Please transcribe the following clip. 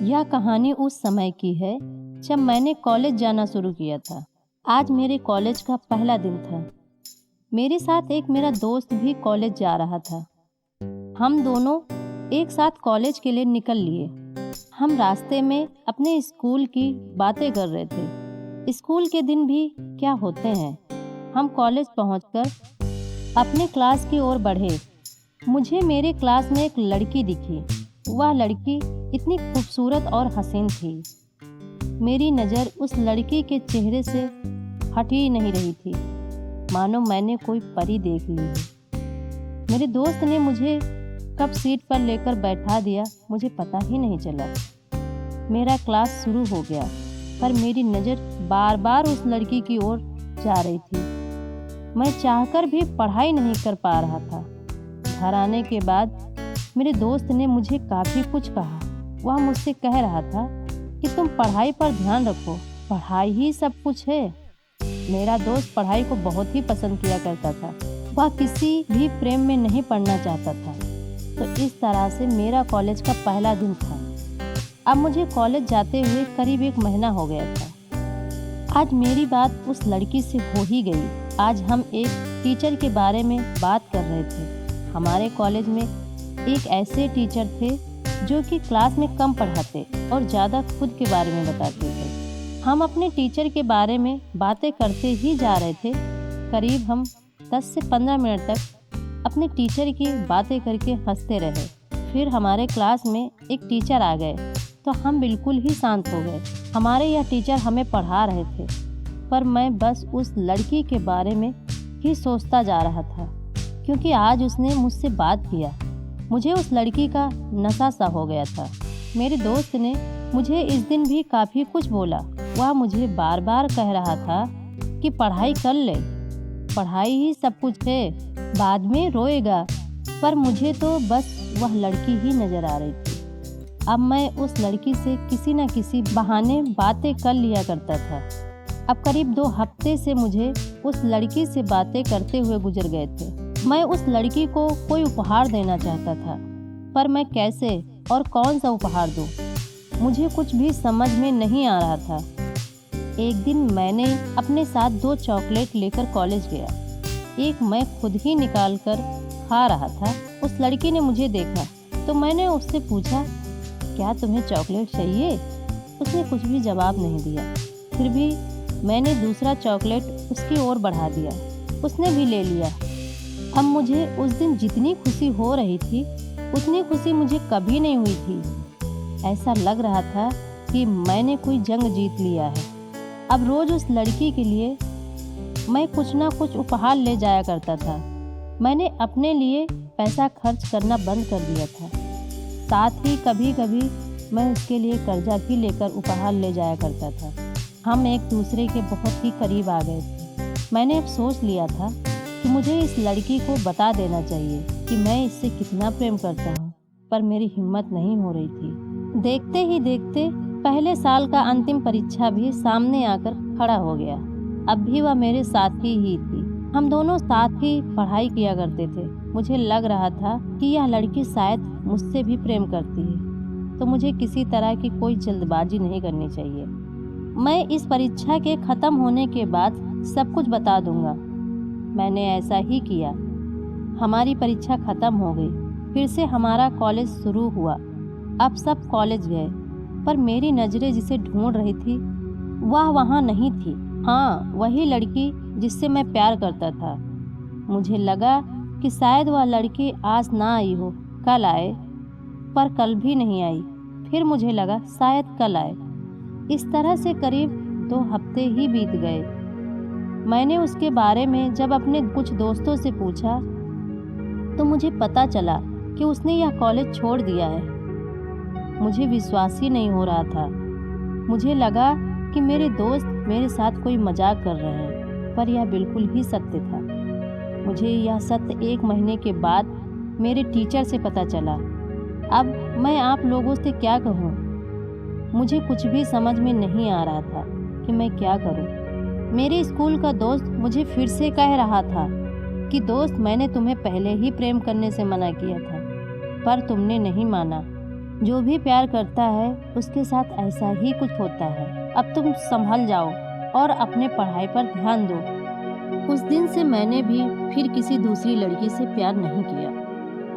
यह कहानी उस समय की है जब मैंने कॉलेज जाना शुरू किया था। आज मेरे कॉलेज का पहला दिन था। मेरे साथ एक मेरा दोस्त भी कॉलेज जा रहा था। हम दोनों एक साथ कॉलेज के लिए निकल लिए। हम रास्ते में अपने स्कूल की बातें कर रहे थे। स्कूल के दिन भी क्या होते हैं। हम कॉलेज पहुंचकर अपने क्लास की ओर बढ़े। मुझे मेरे क्लास में एक लड़की दिखी। वह लड़की इतनी खूबसूरत और हसीन थी। मेरी नज़र उस लड़की के चेहरे से हट ही नहीं रही थी, मानो मैंने कोई परी देख ली हो। मेरे दोस्त ने मुझे कब सीट पर लेकर बैठा दिया मुझे पता ही नहीं चला। मेरा क्लास शुरू हो गया, पर मेरी नज़र बार बार उस लड़की की ओर जा रही थी। मैं चाहकर भी पढ़ाई नहीं कर पा रहा था। घर आने के बाद मेरे दोस्त ने मुझे काफ़ी कुछ कहा। वह मुझसे कह रहा था कि तुम पढ़ाई पर ध्यान रखो, पढ़ाई ही सब कुछ है। मेरा दोस्त पढ़ाई को बहुत ही पसंद किया करता था। वह किसी भी प्रेम में नहीं पढ़ना चाहता था। तो इस तरह से मेरा कॉलेज का पहला दिन था। अब मुझे कॉलेज जाते हुए करीब 1 महीना हो गया था। आज मेरी बात उस लड़की से हो ही गई। आज हम एक टीचर के बारे में बात कर रहे थे। हमारे कॉलेज में एक ऐसे टीचर थे जो कि क्लास में कम पढ़ाते और ज़्यादा खुद के बारे में बताते थे। हम अपने टीचर के बारे में बातें करते ही जा रहे थे। करीब हम 10 से 15 मिनट तक अपने टीचर की बातें करके हंसते रहे। फिर हमारे क्लास में एक टीचर आ गए तो हम बिल्कुल ही शांत हो गए। हमारे यह टीचर हमें पढ़ा रहे थे, पर मैं बस उस लड़की के बारे में ही सोचता जा रहा था, क्योंकि आज उसने मुझसे बात किया। मुझे उस लड़की का नशा सा हो गया था। मेरे दोस्त ने मुझे इस दिन भी काफ़ी कुछ बोला। वह मुझे बार बार कह रहा था कि पढ़ाई कर ले, पढ़ाई ही सब कुछ है, बाद में रोएगा। पर मुझे तो बस वह लड़की ही नज़र आ रही थी। अब मैं उस लड़की से किसी न किसी बहाने बातें कर लिया करता था। अब करीब 2 हफ्ते से मुझे उस लड़की से बातें करते हुए गुजर गए थे। मैं उस लड़की को कोई उपहार देना चाहता था, पर मैं कैसे और कौन सा उपहार दूं? मुझे कुछ भी समझ में नहीं आ रहा था। एक दिन मैंने अपने साथ 2 चॉकलेट लेकर कॉलेज गया। एक मैं खुद ही निकाल कर खा रहा था। उस लड़की ने मुझे देखा तो मैंने उससे पूछा, क्या तुम्हें चॉकलेट चाहिए? उसने कुछ भी जवाब नहीं दिया। फिर भी मैंने दूसरा चॉकलेट उसकी ओर बढ़ा दिया। उसने भी ले लिया। अब मुझे उस दिन जितनी खुशी हो रही थी उतनी खुशी मुझे कभी नहीं हुई थी। ऐसा लग रहा था कि मैंने कोई जंग जीत लिया है। अब रोज़ उस लड़की के लिए मैं कुछ ना कुछ उपहार ले जाया करता था। मैंने अपने लिए पैसा खर्च करना बंद कर दिया था। साथ ही कभी कभी मैं उसके लिए कर्जा भी लेकर उपहार ले जाया करता था। हम एक दूसरे के बहुत ही करीब आ गए थे। मैंने अब सोच लिया था कि मुझे इस लड़की को बता देना चाहिए कि मैं इससे कितना प्रेम करता हूँ, पर मेरी हिम्मत नहीं हो रही थी। देखते ही देखते पहले साल का अंतिम परीक्षा भी सामने आकर खड़ा हो गया। अब भी वह मेरे साथी ही थी। हम दोनों साथ ही पढ़ाई किया करते थे। मुझे लग रहा था कि यह लड़की शायद मुझसे भी प्रेम करती है, तो मुझे किसी तरह की कोई जल्दबाजी नहीं करनी चाहिए। मैं इस परीक्षा के ख़त्म होने के बाद सब कुछ बता दूंगा। मैंने ऐसा ही किया। हमारी परीक्षा ख़त्म हो गई। फिर से हमारा कॉलेज शुरू हुआ। अब सब कॉलेज गए, पर मेरी नज़रें जिसे ढूंढ रही थी वह वहाँ नहीं थी। हाँ, वही लड़की जिससे मैं प्यार करता था। मुझे लगा कि शायद वह लड़की आज ना आई हो, कल आए, पर कल भी नहीं आई। फिर मुझे लगा शायद कल आए। इस तरह से करीब 2 हफ्ते ही बीत गए। मैंने उसके बारे में जब अपने कुछ दोस्तों से पूछा तो मुझे पता चला कि उसने यह कॉलेज छोड़ दिया है। मुझे विश्वास ही नहीं हो रहा था। मुझे लगा कि मेरे दोस्त मेरे साथ कोई मजाक कर रहे हैं, पर यह बिल्कुल ही सत्य था। मुझे यह सत्य 1 महीने के बाद मेरे टीचर से पता चला। अब मैं आप लोगों से क्या कहूँ? मुझे कुछ भी समझ में नहीं आ रहा था कि मैं क्या करूँ। मेरे स्कूल का दोस्त मुझे फिर से कह रहा था कि दोस्त, मैंने तुम्हें पहले ही प्रेम करने से मना किया था, पर तुमने नहीं माना। जो भी प्यार करता है उसके साथ ऐसा ही कुछ होता है। अब तुम संभल जाओ और अपने पढ़ाई पर ध्यान दो। उस दिन से मैंने भी फिर किसी दूसरी लड़की से प्यार नहीं किया।